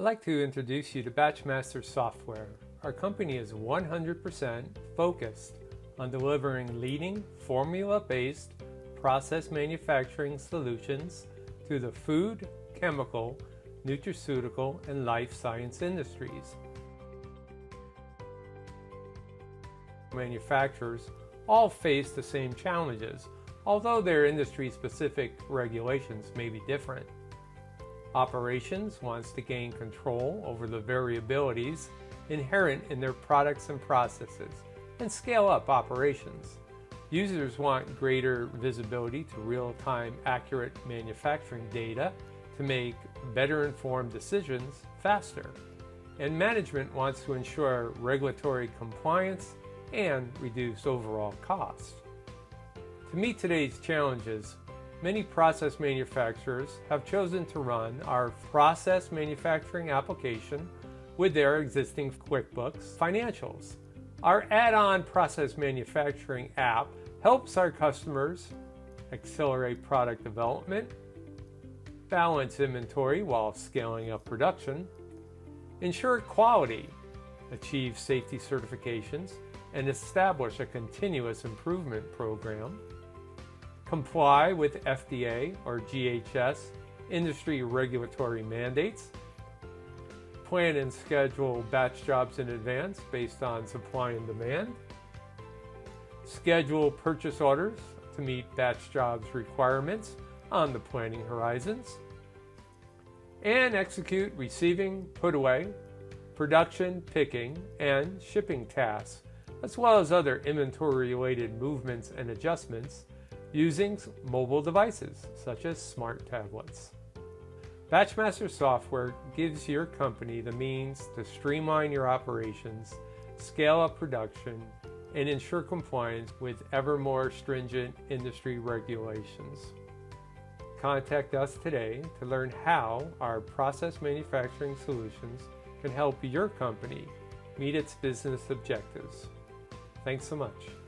I'd like to introduce you to Batchmaster software. Our company is 100% focused on delivering leading formula-based process manufacturing solutions to the food, chemical, nutraceutical, and life science industries. Manufacturers all face the same challenges, although their industry-specific regulations may be different. Operations wants to gain control over the variabilities inherent in their products and processes and scale up operations. Users want greater visibility to real-time accurate manufacturing data to make better informed decisions faster. And management wants to ensure regulatory compliance and reduce overall costs. To meet today's challenges, many process manufacturers have chosen to run our process manufacturing application with their existing QuickBooks financials. Our add-on process manufacturing app helps our customers accelerate product development, balance inventory while scaling up production, ensure quality, achieve safety certifications, and establish a continuous improvement program, comply with FDA or GHS industry regulatory mandates, plan and schedule batch jobs in advance based on supply and demand, schedule purchase orders to meet batch jobs requirements on the planning horizons, and execute receiving, put away, production, picking, and shipping tasks, as well as other inventory-related movements and adjustments using mobile devices such as smart tablets. Batchmaster software gives your company the means to streamline your operations, scale up production, and ensure compliance with ever more stringent industry regulations. Contact us today to learn how our process manufacturing solutions can help your company meet its business objectives. Thanks so much.